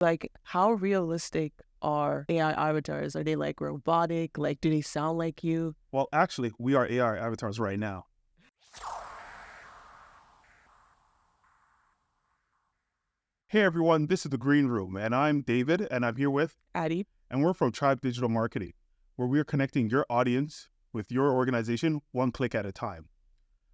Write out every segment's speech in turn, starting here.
Like, how realistic are AI avatars? Are they like robotic? Like, do they sound like you? Well, actually, we are AI avatars right now. Hey everyone, this is the Green Room, and I'm David, and I'm here with, Addie? and we're from Tribe Digital Marketing, where we are connecting your audience with your organization one click at a time.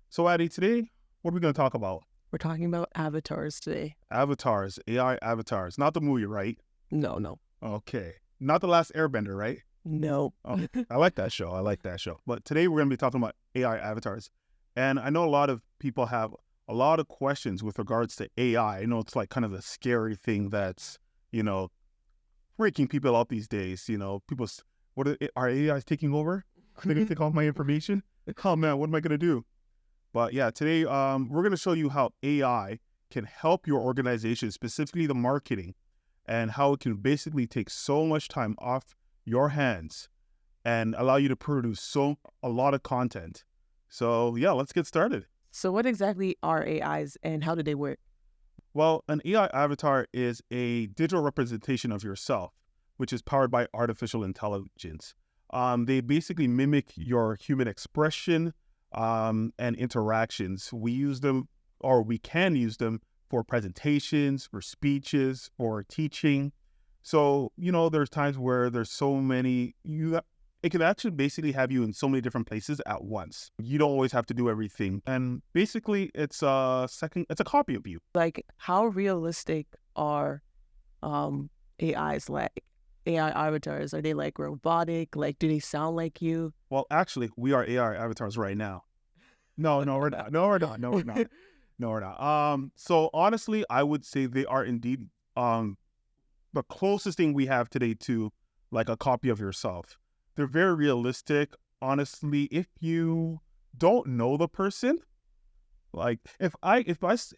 So, Addie, today, what are we going to talk about? We're talking about avatars today. Avatars, AI avatars, not the movie, right? No. Okay, not the last Airbender, right? No. Oh, I like that show. But today we're going to be talking about AI avatars. And I know a lot of people have a lot of questions with regards to AI. I know it's like kind of a scary thing that's, freaking people out these days. Are AIs taking over? Are they going to take all my information? Oh man, what am I going to do? But yeah, today we're going to show you how AI can help your organization, specifically the marketing, and how it can basically take so much time off your hands and allow you to produce a lot of content. So yeah, let's get started. So, what exactly are AIs and how do they work? Well, an AI avatar is a digital representation of yourself, which is powered by artificial intelligence. They basically mimic your human expression and interactions. We use them, or we can use them for presentations, for speeches, for teaching. So, there's times where there's so many, it can actually basically have you in so many different places at once. You don't always have to do everything. And basically it's a copy of you. Like, how realistic are AIs? Like, AI avatars, are they like robotic? Like, do they sound like you? Well, actually, we are AI avatars right now. No, we're not. No, we're not. No, we're not. No, we're not. So honestly, I would say they are indeed the closest thing we have today to like a copy of yourself. They're very realistic. Honestly, if you don't know the person, like if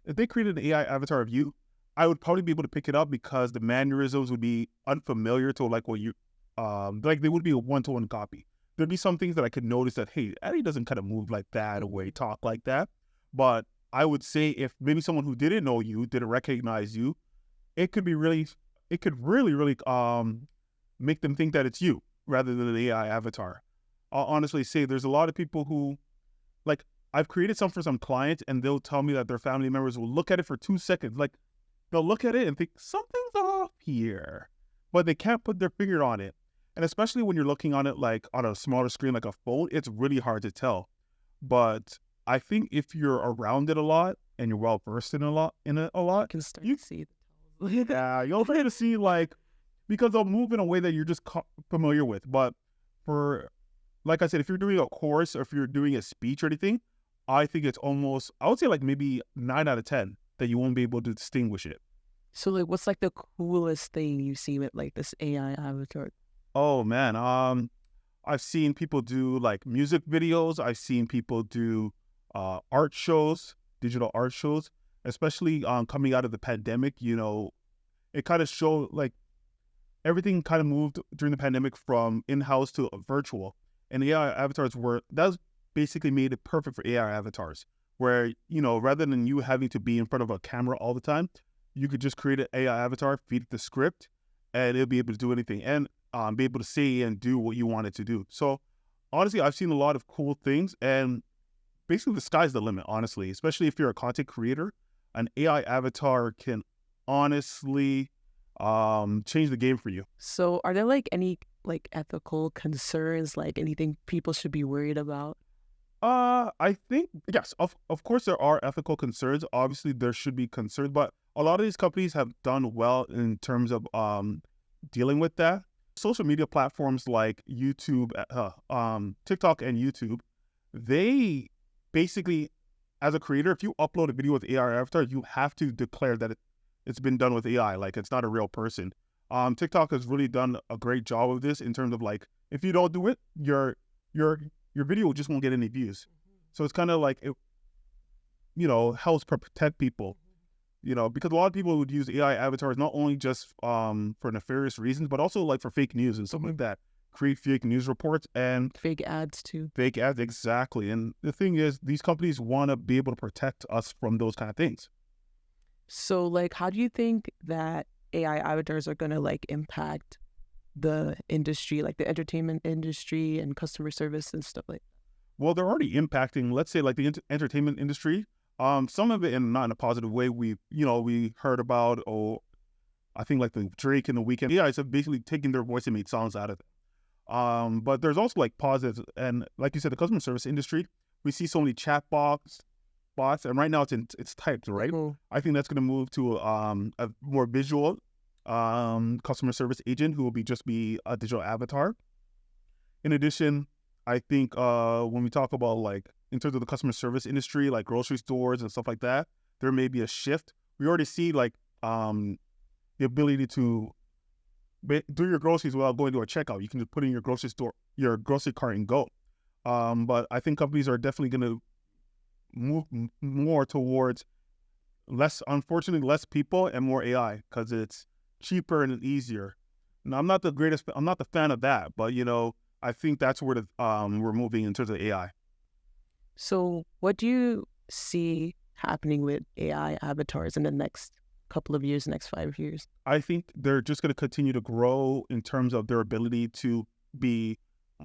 they created an AI avatar of you, I would probably be able to pick it up because the mannerisms would be unfamiliar to like what you, like they would be a one-to-one copy. There'd be some things that I could notice that, hey, Eddie doesn't kind of move like that or way talk like that. But I would say if maybe someone who didn't know you, didn't recognize you, it could really, make them think that it's you rather than an AI avatar. I'll honestly say there's a lot of people who, like, I've created some for some clients and they'll tell me that their family members will look at it for 2 seconds. Like, they'll look at it and think, something's off here, but they can't put their finger on it. And especially when you're looking on it, like, on a smaller screen, like a phone, it's really hard to tell. But I think if you're around it a lot and you're well versed in it a lot, You can start to see the yeah, you'll be able to see, like, because they'll move in a way that you're just familiar with. But for, like I said, if you're doing a course or if you're doing a speech or anything, I think it's almost, I would say like maybe 9 out of 10 that you won't be able to distinguish it. So, like, what's like the coolest thing you've seen with like this AI avatar? Oh man, I've seen people do like music videos. I've seen people do art shows, digital art shows, especially coming out of the pandemic. It kind of showed like everything kind of moved during the pandemic from in-house to virtual, and the AI avatars that's basically made it perfect for AI avatars, where, rather than you having to be in front of a camera all the time, you could just create an AI avatar, feed it the script, and it'll be able to do anything and be able to say and do what you want it to do. So honestly, I've seen a lot of cool things, and basically the sky's the limit, honestly, especially if you're a content creator. An AI avatar can honestly change the game for you. So, are there like any like ethical concerns, like anything people should be worried about? I think, yes, of course there are ethical concerns. Obviously there should be concerns, but a lot of these companies have done well in terms of dealing with that. Social media platforms like YouTube, TikTok and YouTube, they basically, as a creator, if you upload a video with AI avatar, you have to declare that it's been done with AI, like it's not a real person. TikTok has really done a great job of this in terms of like, if you don't do it, your video just won't get any views. So it's kind of like it, helps protect people. Because a lot of people would use AI avatars not only just for nefarious reasons, but also like for fake news and stuff like that. Create fake news reports and Fake ads too. fake ads, exactly. And the thing is, these companies want to be able to protect us from those kind of things. So, like, how do you think that AI avatars are going to like impact the industry, like the entertainment industry and customer service and stuff like Well, they're already impacting, let's say, like the entertainment industry. Some of it in not in a positive way. We heard about, I think like the Drake and the Weeknd. Yeah, it's basically taking their voice and made songs out of it. But there's also like positives, and like you said, the customer service industry. We see so many bots, and right now it's typed, right? that. I think that's going to move to a more visual customer service agent who will just be a digital avatar. In addition, I think when we talk about like in terms of the customer service industry, like grocery stores and stuff like that, there may be a shift. We already see like the ability to do your groceries without going to a checkout. You can just put in your grocery cart and go. But I think companies are definitely going to move more towards unfortunately, less people and more AI because it's cheaper and easier. Now, I'm not the fan of that, but I think that's where we're moving in terms of AI. So what do you see happening with AI avatars in the next couple of years, next 5 years? I think they're just going to continue to grow in terms of their ability to be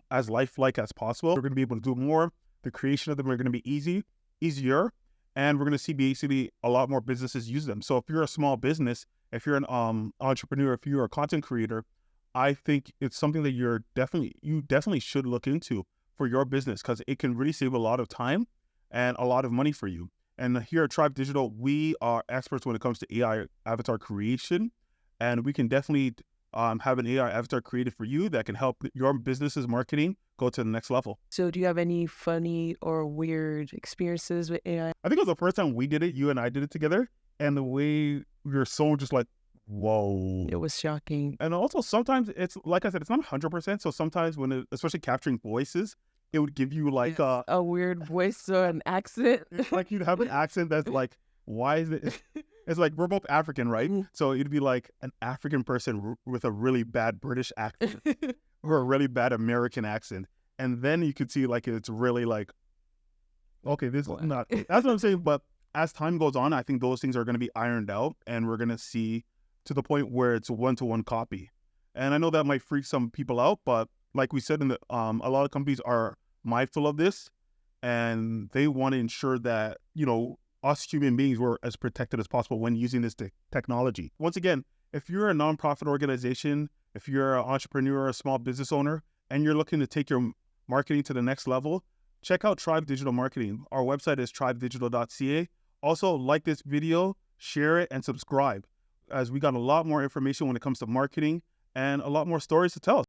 as lifelike as possible. We're going to be able to do more. The creation of them are going to be easier, and we're going to see basically a lot more businesses use them. So if you're a small business, if you're an entrepreneur, if you're a content creator, I think it's something that you definitely should look into for your business because it can really save a lot of time and a lot of money for you. And here at Tribe Digital, we are experts when it comes to AI avatar creation, and we can definitely have an AI avatar created for you that can help your business's marketing go to the next level. So do you have any funny or weird experiences with AI? I think it was the first time we did it, you and I did it together, and the way we were so just like, whoa. It was shocking. And also sometimes it's, like I said, it's not 100%. So sometimes especially capturing voices, it would give you like a weird voice or an accent. Like you'd have an accent that's like, why is it? It's like we're both African, right? So it'd be like an African person with a really bad British accent or a really bad American accent. And then you could see like it's really like, okay, this is not, that's what I'm saying. But as time goes on, I think those things are going to be ironed out and we're going to see to the point where it's a one-to-one copy. And I know that might freak some people out, but like we said, a lot of companies are mindful of this and they want to ensure that, us human beings were as protected as possible when using this technology. Once again, if you're a nonprofit organization, if you're an entrepreneur or a small business owner, and you're looking to take your marketing to the next level, check out Tribe Digital Marketing. Our website is tribedigital.ca. Also, like this video, share it, and subscribe, as we got a lot more information when it comes to marketing and a lot more stories to tell.